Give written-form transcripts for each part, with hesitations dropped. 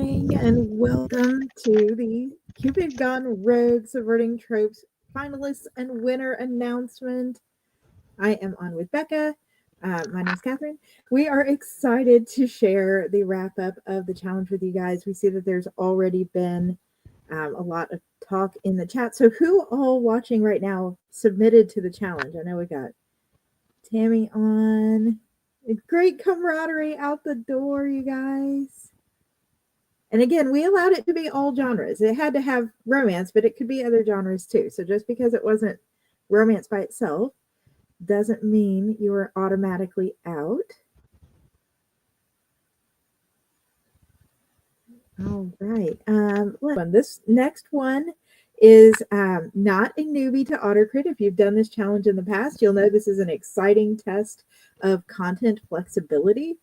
morning and welcome to the Cupid Gone Rogue Subverting Tropes finalists and winner announcement. I am on with Becca. My name is Catherine. We are excited to share the wrap up of the challenge with you guys. We see that there's already been a lot of talk in the chat. So who all watching right now submitted to the challenge? I know we got Tammy on. Great camaraderie out the door, you guys. And again, we allowed it to be all genres. It had to have romance, but it could be other genres too. So just because it wasn't romance by itself doesn't mean you were automatically out. All right. This next one is not a newbie to AutoCrit. If you've done this challenge in the past, you'll know this is an exciting test of content flexibility.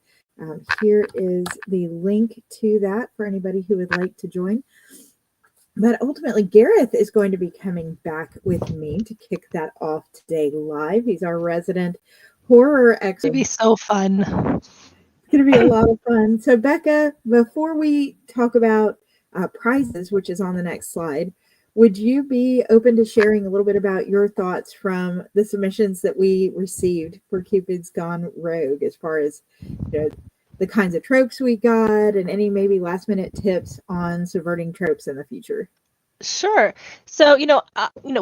Here is the link to that for anybody who would like to join. But ultimately, Gareth is going to be coming back with me to kick that off today live. He's our resident horror expert. It'll be so fun. It's going to be a lot of fun. So, Becca, before we talk about prizes, which is on the next slide, would you be open to sharing a little bit about your thoughts from the submissions that we received for Cupid's Gone Rogue, as far as the kinds of tropes we got and any maybe last minute tips on subverting tropes in the future? Sure. So,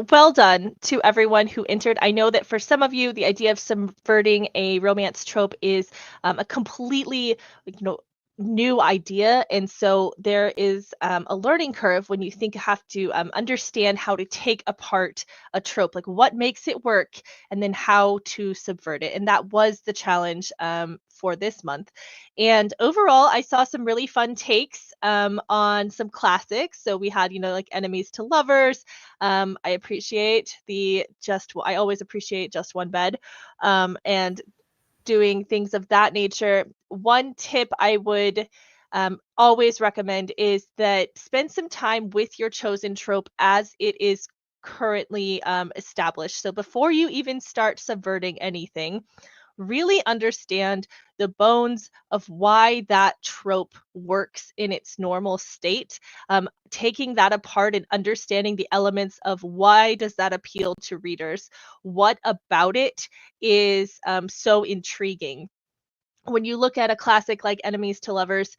well done to everyone who entered. I know that for some of you, the idea of subverting a romance trope is a completely, new idea. And so there is a learning curve when you have to understand how to take apart a trope, like what makes it work and then how to subvert it. And that was the challenge for this month. And overall, I saw some really fun takes on some classics. So we had, like enemies to lovers. I appreciate I always appreciate Just One Bed. And doing things of that nature. One tip I would always recommend is that spend some time with your chosen trope as it is currently established. So before you even start subverting anything, really understand the bones of why that trope works in its normal state, taking that apart and understanding the elements of why does that appeal to readers, what about it is so intriguing. When you look at a classic like Enemies to Lovers,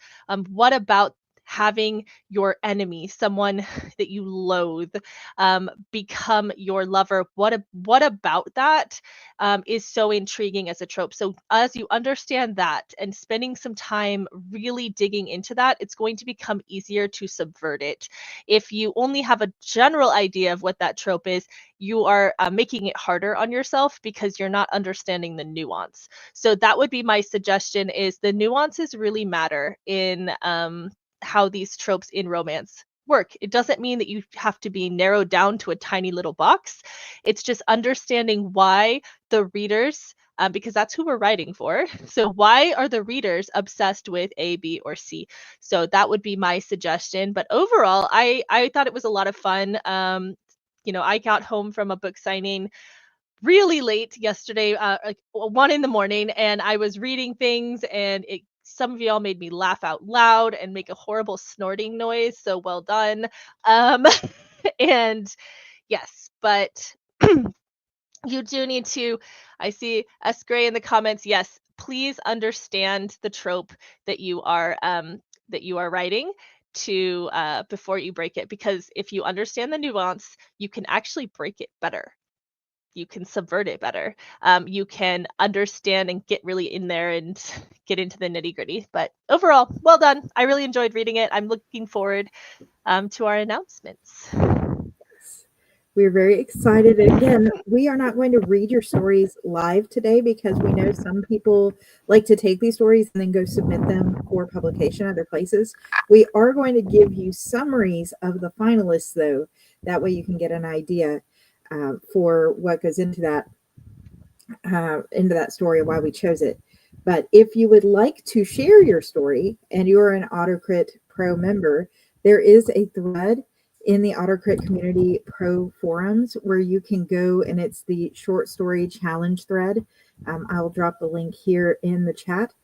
what about having your enemy, someone that you loathe, become your lover? What about that is so intriguing as a trope? So as you understand that and spending some time really digging into that, it's going to become easier to subvert it. If you only have a general idea of what that trope is, you are making it harder on yourself because you're not understanding the nuance. So that would be my suggestion: is the nuances really matter in how these tropes in romance work. It doesn't mean that you have to be narrowed down to a tiny little box. It's just understanding why the readers, because that's who we're writing for. So why are the readers obsessed with A, B, or C? So that would be my suggestion. But overall, I thought it was a lot of fun. I got home from a book signing really late yesterday, like 1 a.m, and I was reading things, and some of y'all made me laugh out loud and make a horrible snorting noise. So well done. And yes, but you do need to, I see S. Gray in the comments. Yes, please understand the trope that you are writing to before you break it, because if you understand the nuance, you can actually break it better. You can subvert it better. You can understand and get really in there and get into the nitty gritty. But overall, well done. I really enjoyed reading it. I'm looking forward to our announcements. We're very excited. Again, we are not going to read your stories live today because we know some people like to take these stories and then go submit them for publication other places. We are going to give you summaries of the finalists, though. That way you can get an idea for what goes into that story and why we chose it. But if you would like to share your story and you're an AutoCrit Pro member, there is a thread in the AutoCrit Community Pro forums where you can go, and it's the short story challenge thread. I'll drop the link here in the chat.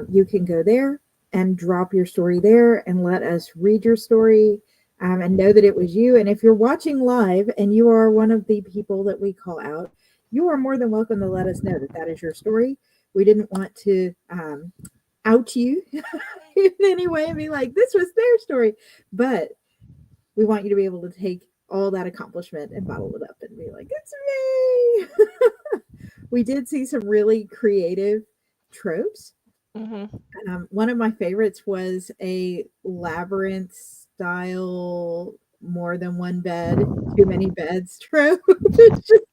You can go there and drop your story there and let us read your story and know that it was you. And if you're watching live and you are one of the people that we call out, you are more than welcome to let us know that that is your story. We didn't want to out you in any way and be like, this was their story. But we want you to be able to take all that accomplishment and bottle it up and be like, it's me. We did see some really creative tropes. One of my favorites was a labyrinth style, more than one bed, too many beds trope. It's just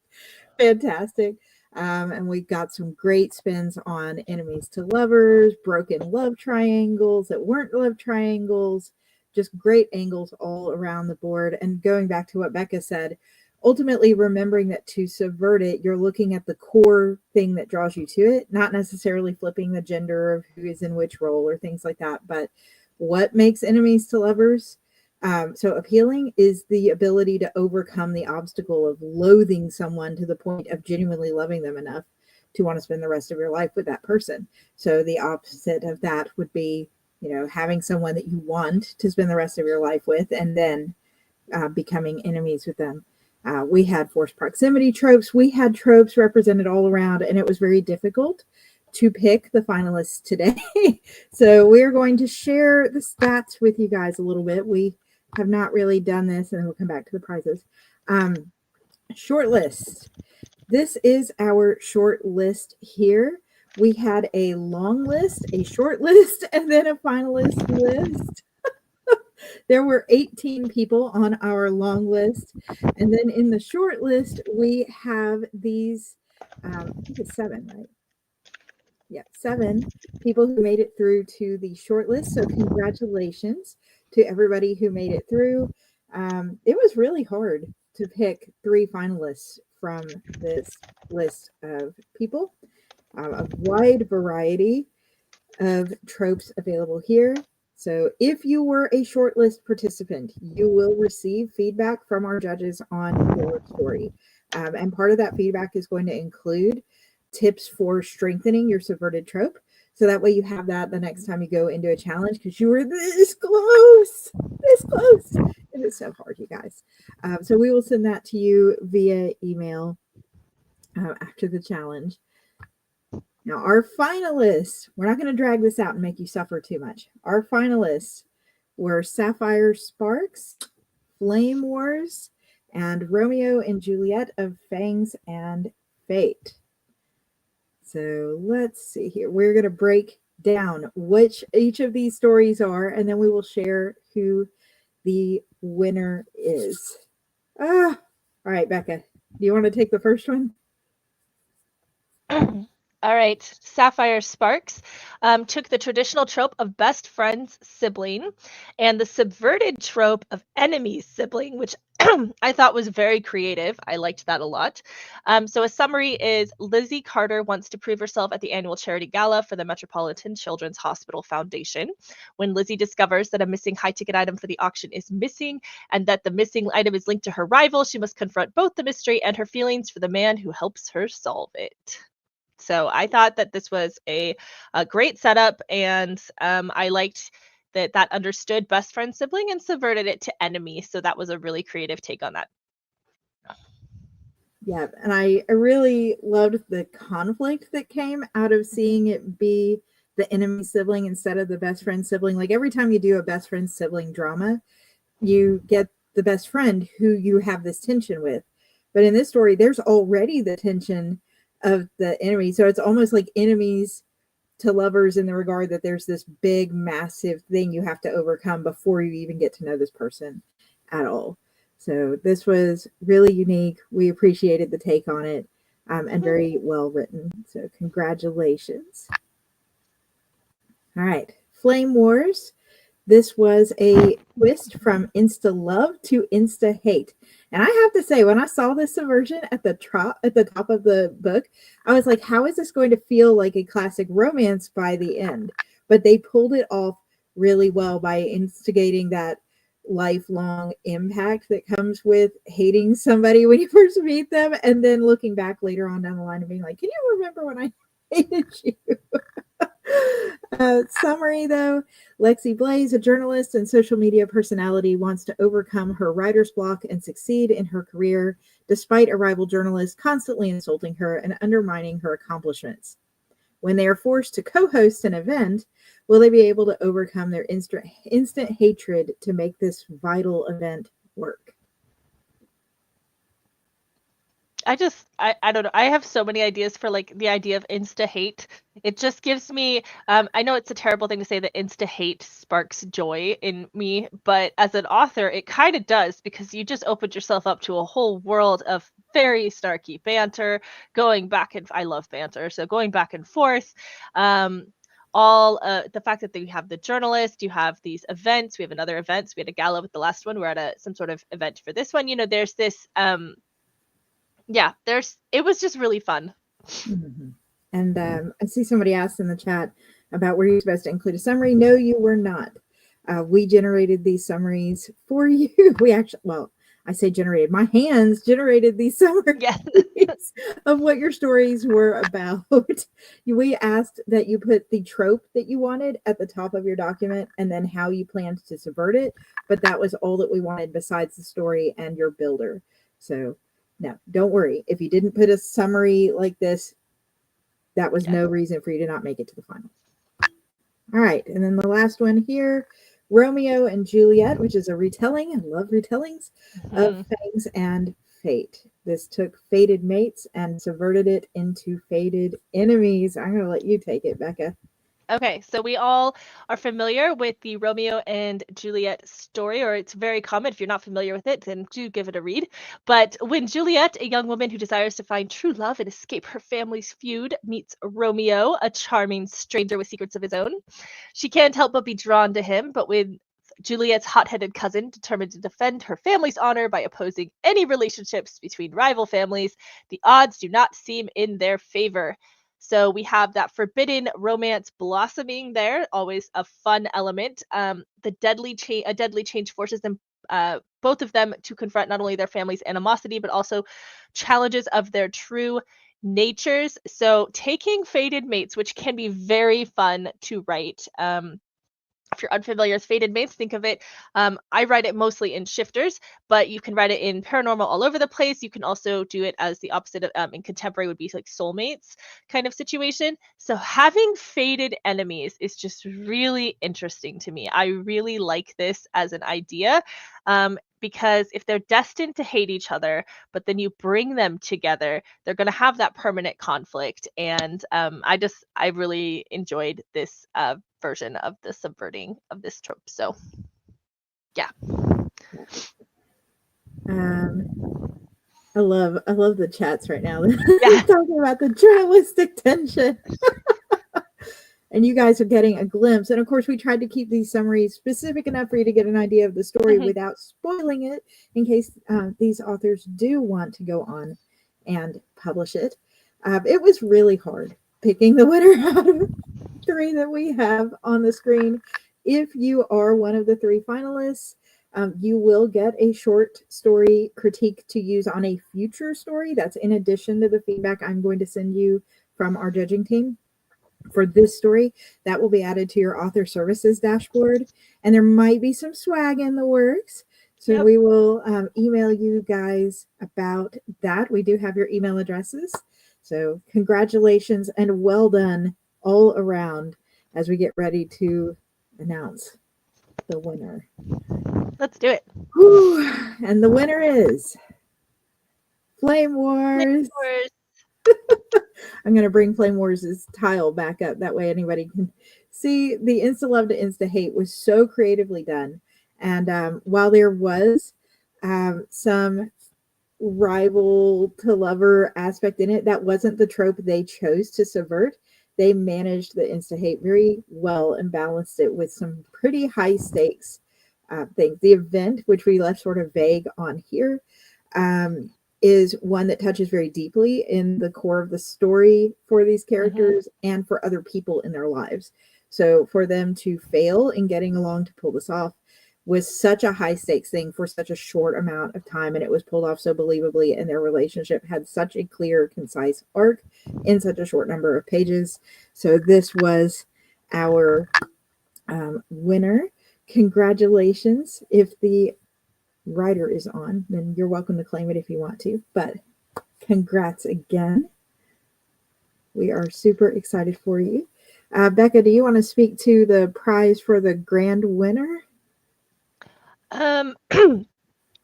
fantastic. And we got some great spins on enemies to lovers, broken love triangles that weren't love triangles, just great angles all around the board. And going back to what Becca said, ultimately remembering that to subvert it, you're looking at the core thing that draws you to it, not necessarily flipping the gender of who is in which role or things like that, but what makes enemies to lovers so appealing is the ability to overcome the obstacle of loathing someone to the point of genuinely loving them enough to want to spend the rest of your life with that person. So the opposite of that would be, having someone that you want to spend the rest of your life with and then becoming enemies with them. We had forced proximity tropes. We had tropes represented all around, and it was very difficult to pick the finalists today. So we're going to share the stats with you guys a little bit. We have not really done this, and then we'll come back to the prizes. Short list. This is our short list here. We had a long list, a short list, and then a finalist list. There were 18 people on our long list. And then in the short list, we have these, I think it's 7, right? Yeah, 7 people who made it through to the short list. So congratulations to everybody who made it through. It was really hard to pick 3 finalists from this list of people. A wide variety of tropes available here. So if you were a shortlist participant, you will receive feedback from our judges on your story. And part of that feedback is going to include tips for strengthening your subverted trope. So that way you have that the next time you go into a challenge because you were this close. And it's so hard, you guys. So we will send that to you via email after the challenge. Now, our finalists, we're not going to drag this out and make you suffer too much. Our finalists were Sapphire Sparks, Flame Wars, and Romeo and Juliet of Fangs and Fate. So let's see here. We're going to break down which each of these stories are, and then we will share who the winner is. All right, Becca, do you want to take the first one? All right, Sapphire Sparks took the traditional trope of best friend's sibling and the subverted trope of enemy's sibling, which I thought was very creative. I liked that a lot. So a summary is Lizzie Carter wants to prove herself at the annual charity gala for the Metropolitan Children's Hospital Foundation. When Lizzie discovers that a missing high-ticket item for the auction is missing and that the missing item is linked to her rival, she must confront both the mystery and her feelings for the man who helps her solve it. So I thought that this was a great setup, and I liked that understood best friend sibling and subverted it to enemy. So that was a really creative take on that. Yeah, and I really loved the conflict that came out of seeing it be the enemy sibling instead of the best friend sibling. Like every time you do a best friend sibling drama, you get the best friend who you have this tension with. But in this story, there's already the tension of the enemy. So it's almost like enemies to lovers in the regard that there's this big, massive thing you have to overcome before you even get to know this person at all. So this was really unique. We appreciated the take on it and very well written. So congratulations. All right. Flame Wars. This was a twist from insta love to insta hate. And I have to say, when I saw this subversion at the top of the book, I was like, how is this going to feel like a classic romance by the end? But they pulled it off really well by instigating that lifelong impact that comes with hating somebody when you first meet them and then looking back later on down the line and being like, can you remember when I hated you? Summary though, Lexi Blaze, a journalist and social media personality, wants to overcome her writer's block and succeed in her career despite a rival journalist constantly insulting her and undermining her accomplishments. When they are forced to co-host an event, will they be able to overcome their instant hatred to make this vital event work? I don't know. I have so many ideas for like the idea of insta hate. It just gives me I know it's a terrible thing to say that insta hate sparks joy in me, but as an author it kind of does, because you just opened yourself up to a whole world of very snarky banter going back, and I love banter, so going back and forth. All the fact that we have the journalist, you have these events, we have another events, we had a gala with the last one, we're at some sort of event for this one, there's this yeah, it was just really fun. Mm-hmm. And I see somebody asked in the chat about were you supposed to include a summary? No, you were not. We generated these summaries for you. We actually, well, I say generated. My hands generated these summaries of what your stories were about. We asked that you put the trope that you wanted at the top of your document and then how you planned to subvert it. But that was all that we wanted besides the story and your builder. So no, don't worry. If you didn't put a summary like this, that was no reason for you to not make it to the final. All right. And then the last one here, Romeo and Juliet, which is a retelling. I love retellings of Fangs and Fate. This took fated mates and subverted it into fated enemies. I'm going to let you take it, Becca. Okay, so we all are familiar with the Romeo and Juliet story, or it's very common. If you're not familiar with it, then do give it a read. But when Juliet, a young woman who desires to find true love and escape her family's feud, meets Romeo, a charming stranger with secrets of his own, she can't help but be drawn to him. But when Juliet's hot-headed cousin, determined to defend her family's honor by opposing any relationships between rival families, the odds do not seem in their favor. So we have that forbidden romance blossoming there, always a fun element. A deadly change forces them, both of them, to confront not only their family's animosity, but also challenges of their true natures. So taking fated mates, which can be very fun to write. If you're unfamiliar with fated mates, think of it. I write it mostly in shifters, but you can write it in paranormal all over the place. You can also do it as the opposite of in contemporary would be like soulmates kind of situation. So having fated enemies is just really interesting to me. I really like this as an idea. Because if they're destined to hate each other, but then you bring them together, they're going to have that permanent conflict. And I really enjoyed this version of the subverting of this trope. So, yeah. I love the chats right now. Talking about the journalistic tension. And you guys are getting a glimpse. And of course, we tried to keep these summaries specific enough for you to get an idea of the story without spoiling it, in case these authors do want to go on and publish it. It was really hard picking the winner out of 3 that we have on the screen. If you are one of the 3 finalists, you will get a short story critique to use on a future story. That's in addition to the feedback I'm going to send you from our judging team. For this story, that will be added to your author services dashboard, and there might be some swag in the works. So we will email you guys about that. We do have your email addresses. So congratulations and well done all around as we get ready to announce the winner. Let's do it. Whew. And the winner is Flame Wars. I'm going to bring Flame Wars' tile back up. That way anybody can see. The Insta Love to Insta Hate was so creatively done. And while there was some rival to lover aspect in it, that wasn't the trope they chose to subvert. They managed the Insta Hate very well and balanced it with some pretty high stakes things. The event, which we left sort of vague on here, is one that touches very deeply in the core of the story for these characters and for other people in their lives. So for them to fail in getting along to pull this off was such a high stakes thing for such a short amount of time, and it was pulled off so believably, and their relationship had such a clear, concise arc in such a short number of pages. So this was our winner. Congratulations. If the writer is on, then you're welcome to claim it if you want to. But congrats again. We are super excited for you. Becca, do you want to speak to the prize for the grand winner?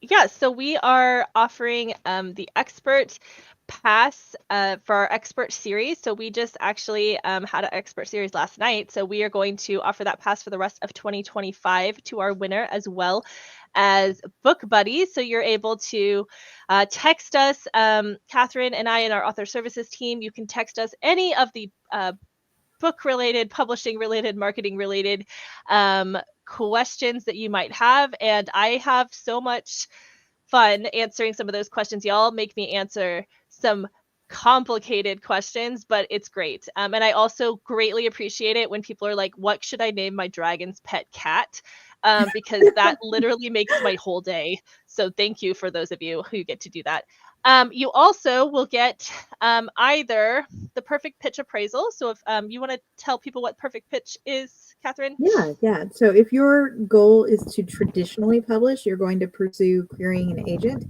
Yeah, so we are offering the expert pass for our expert series. So we just actually had an expert series last night. So we are going to offer that pass for the rest of 2025 to our winner, as well as book buddies. So you're able to text us, Catherine and I and our author services team. You can text us any of the book related, publishing related, marketing related questions that you might have. And I have so much fun answering some of those questions. Y'all make me answer some complicated questions, but it's great. And I also greatly appreciate it when people are like, what should I name my dragon's pet cat? Because that literally makes my whole day. So thank you for those of you who get to do that. You also will get either the perfect pitch appraisal. So if you want to tell people what perfect pitch is, Catherine? Yeah. So if your goal is to traditionally publish, you're going to pursue querying an agent.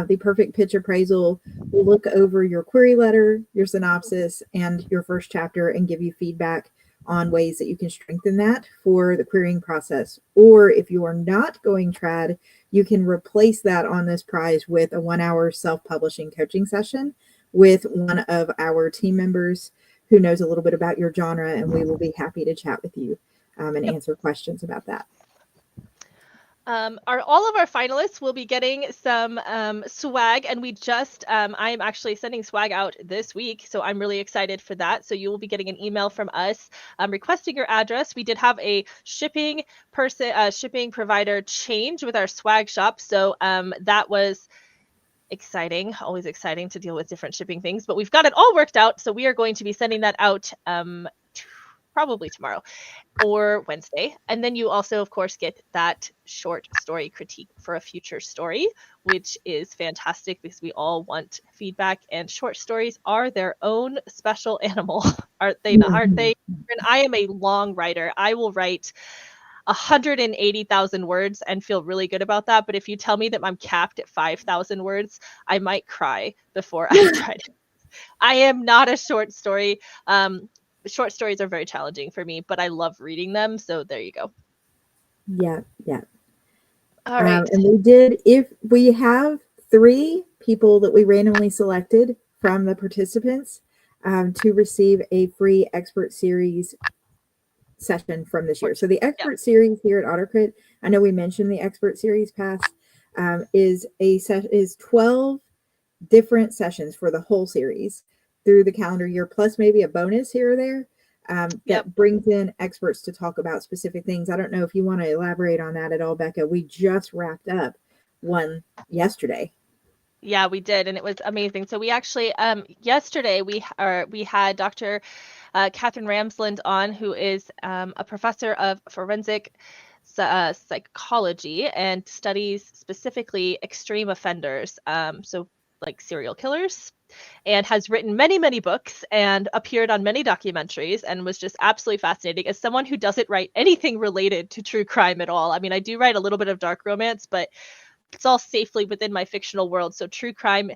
The perfect pitch appraisal will look over your query letter, your synopsis, and your first chapter and give you feedback on ways that you can strengthen that for the querying process. Or if you are not going trad, you can replace that on this prize with a 1-hour self-publishing coaching session with one of our team members who knows a little bit about your genre, and we will be happy to chat with you and answer questions about that. All of our finalists will be getting some swag, and we just I'm actually sending swag out this week, so I'm really excited for that. So you will be getting an email from us requesting your address. We did have a shipping provider change with our swag shop, so that was exciting. Always exciting to deal with different shipping things, but we've got it all worked out. So we are going to be sending that out probably tomorrow or Wednesday. And then you also, of course, get that short story critique for a future story, which is fantastic because we all want feedback, and short stories are their own special animal. Aren't they? And I am a long writer. I will write 180,000 words and feel really good about that. But if you tell me that I'm capped at 5,000 words, I might cry before I try to. I am not a short story. Short stories are very challenging for me, but I love reading them. So there you go. Yeah. All right. And if we have 3 people that we randomly selected from the participants to receive a free expert series session from this year. So the expert series here at AutoCrit, I know we mentioned the expert series pass, is 12 different sessions for the whole series through the calendar year, plus maybe a bonus here or there that brings in experts to talk about specific things. I don't know if you want to elaborate on that at all, Becca. We just wrapped up one yesterday. Yeah, we did, and it was amazing. So we actually yesterday we had Dr. Catherine Ramsland on, who is a professor of forensic psychology and studies specifically extreme offenders, so like serial killers, and has written many, many books and appeared on many documentaries, and was just absolutely fascinating as someone who doesn't write anything related to true crime at all. I mean, I do write a little bit of dark romance, but it's all safely within my fictional world. So true crime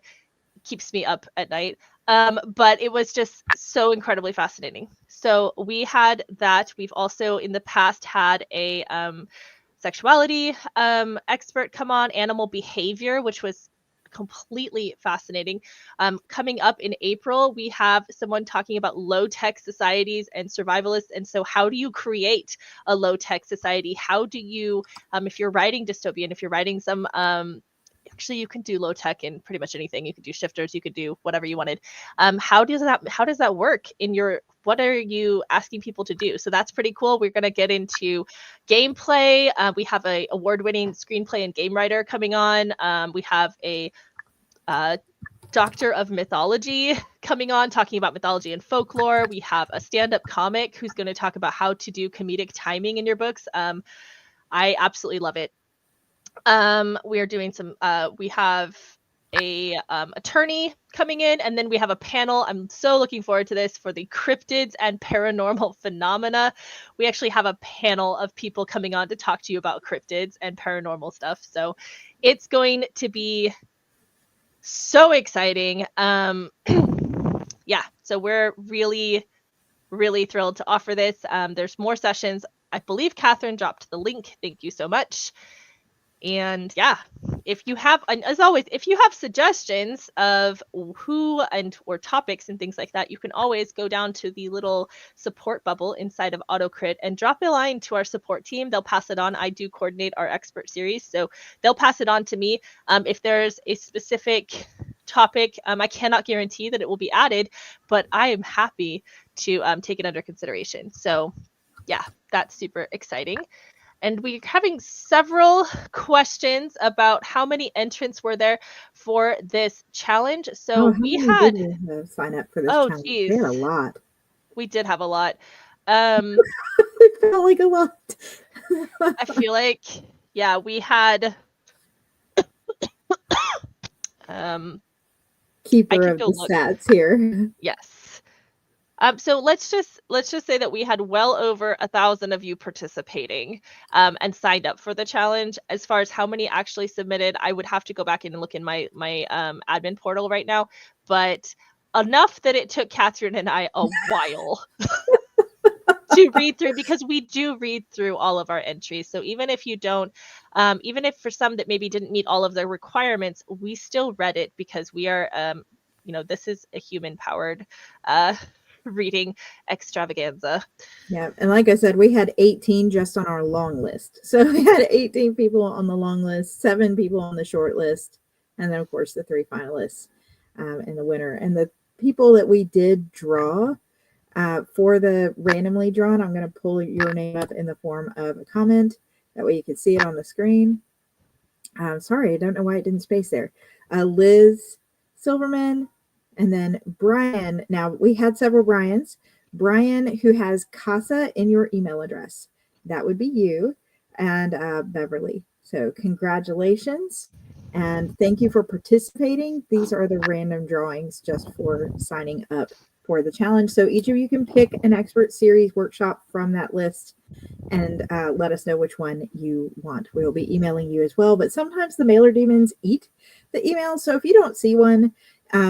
keeps me up at night. But it was just so incredibly fascinating. So we had that. We've also in the past had a sexuality expert come on, animal behavior, which was completely fascinating. Coming up in April, we have someone talking about low-tech societies and survivalists. And so how do you create a low-tech society? How do you, if you're writing dystopian, if you're writing some, actually you can do low-tech in pretty much anything. You could do shifters, you could do whatever you wanted. How does that work in your, what are you asking people to do? So that's pretty cool. We're going to get into gameplay. We have a award-winning screenplay and game writer coming on. We have a doctor of mythology coming on, talking about mythology and folklore. We have a stand-up comic who's going to talk about how to do comedic timing in your books. I absolutely love it. We are doing some, we have a attorney coming in, and then we have a panel. I'm so looking forward to this for the cryptids and paranormal phenomena. We actually have a panel of people coming on to talk to you about cryptids and paranormal stuff. So it's going to be so exciting. Yeah, so we're really, really thrilled to offer this. There's more sessions. I believe Catherine dropped the link. Thank you so much. And yeah, if you have, and as always, if you have suggestions of who and or topics and things like that, you can always go down to the little support bubble inside of AutoCrit and drop a line to our support team. They'll pass it on. I do coordinate our expert series, so they'll pass it on to me. If there's a specific topic, I cannot guarantee that it will be added, but I am happy to take it under consideration. So yeah, that's super exciting. And we're having several questions about how many entrants were there for this challenge. So how we many had, did we have sign up for this oh challenge? geez, We had a lot. we did have a lot. It felt like a lot. I feel like, yeah, we had, Keeper of the stats here. Yes. So let's just say that we had well over 1,000 of you participating and signed up for the challenge. As far as how many actually submitted, I would have to go back in and look in my admin portal right now, but enough that it took Catherine and I a while to read through, because we do read through all of our entries. So even if you don't, even if for some that maybe didn't meet all of the requirements, we still read it because we are, this is a human powered reading extravaganza. Yeah, and like I said, we had 18 just on our long list. So we had 18 people on the long list, 7 people on the short list, and then of course the 3 finalists and the winner. And the people that we did draw for the randomly drawn, I'm going to pull your name up in the form of a comment. That way you can see it on the screen. Sorry, I don't know why it didn't space there. Liz Silverman, and then Brian. Now, we had several Brians. Brian, who has CASA in your email address. That would be you, and Beverly. So congratulations, and thank you for participating. These are the random drawings just for signing up for the challenge. So each of you can pick an expert series workshop from that list and let us know which one you want. We'll be emailing you as well, but sometimes the mailer demons eat the emails. So if you don't see one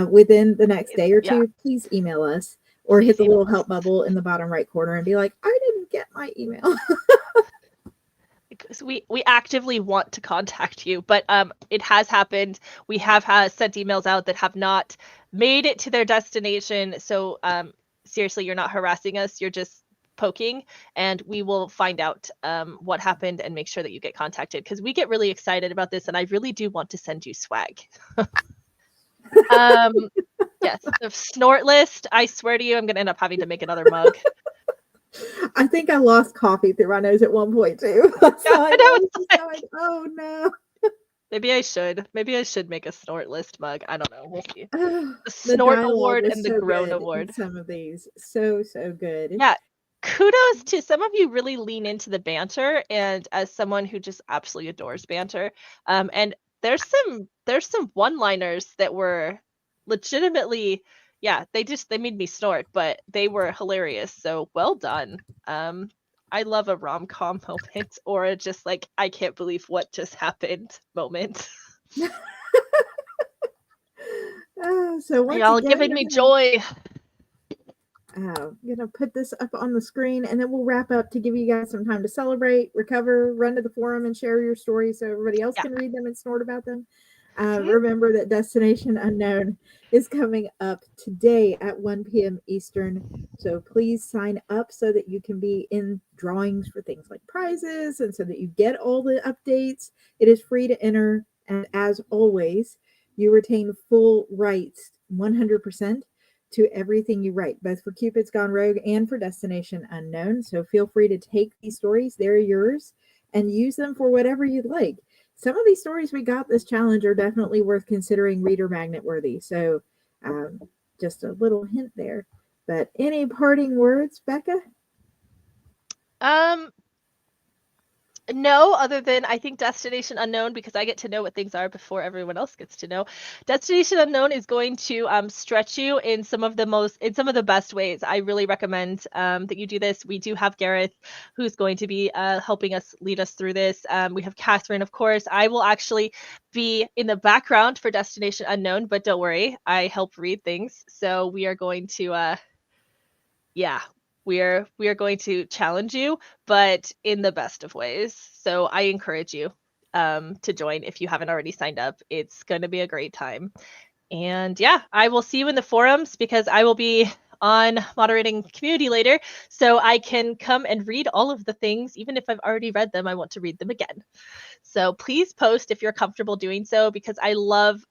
within the next day or two, please email us or hit the little help bubble in the bottom right corner and be like, I didn't get my email. Because we actively want to contact you, but it has happened. We have sent emails out that have not made it to their destination. So seriously, you're not harassing us. You're just poking, and we will find out what happened and make sure that you get contacted, because we get really excited about this, and I really do want to send you swag. Yes, the snort list. I swear to you, I'm going to end up having to make another mug. I think I lost coffee through my nose at one point too. Oh no. Maybe I should make a snort list mug. I don't know. We'll see. The Snort Award and the Groan Award. Some of these so good. Yeah. Kudos to some of you really lean into the banter, and as someone who just absolutely adores banter, and there's some one-liners that were legitimately, yeah, they made me snort, but they were hilarious. So well done. I love a rom-com moment, or just like, I can't believe what just happened moment. So y'all giving me joy. I'm gonna put this up on the screen, and then we'll wrap up to give you guys some time to celebrate, recover, run to the forum, and share your stories so everybody else can read them and snort about them. Remember that Destination Unknown is coming up today at 1 p.m. Eastern. So please sign up so that you can be in drawings for things like prizes, and so that you get all the updates. It is free to enter, and as always, you retain full rights 100% to everything you write, both for Cupid's Gone Rogue and for Destination Unknown. So feel free to take these stories, they're yours, and use them for whatever you'd like. Some of these stories we got this challenge are definitely worth considering reader magnet worthy. So just a little hint there. But any parting words, Becca? No, other than I think Destination Unknown, because I get to know what things are before everyone else gets to know. Destination Unknown is going to stretch you in some of the best ways. I really recommend that you do this. We do have Gareth, who's going to be helping us lead us through this. We have Catherine, of course. I will actually be in the background for Destination Unknown, but don't worry, I help read things. So we are going to yeah, we are going to challenge you, but in the best of ways. So I encourage you to join if you haven't already signed up. It's going to be a great time. And yeah, I will see you in the forums because I will be on moderating community later, so I can come and read all of the things. Even if I've already read them, I want to read them again. So please post if you're comfortable doing so, because I love,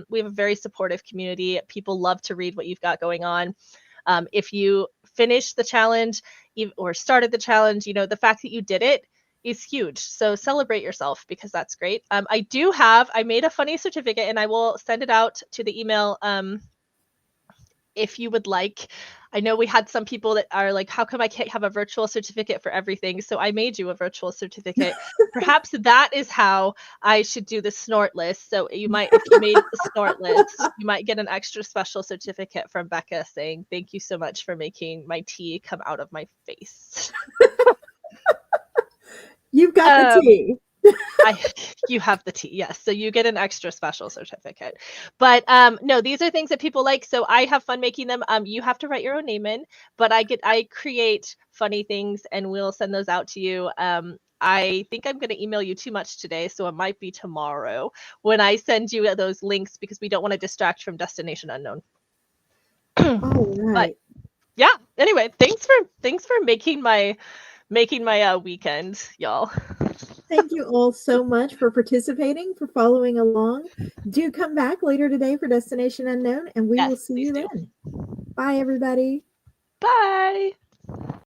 we have a very supportive community. People love to read what you've got going on. If you finish the challenge or started the challenge, the fact that you did it is huge. So celebrate yourself, because that's great. I made a funny certificate, and I will send it out to the email if you would like. I know we had some people that are like, how come I can't have a virtual certificate for everything? So I made you a virtual certificate. Perhaps that is how I should do the snort list. So if you made the snort list, you might get an extra special certificate from Becca saying, thank you so much for making my tea come out of my face. You've got the tea. You have the tea, yes. So you get an extra special certificate. But no, these are things that people like. So I have fun making them. You have to write your own name in, but I create funny things and we'll send those out to you. I think I'm going to email you too much today, so it might be tomorrow when I send you those links, because we don't want to distract from Destination Unknown. All right. But yeah, anyway, thanks for making my weekend, y'all. Thank you all so much for participating, for following along. Do come back later today for Destination Unknown, and we will Yes, see please you do. then. Bye, everybody. Bye.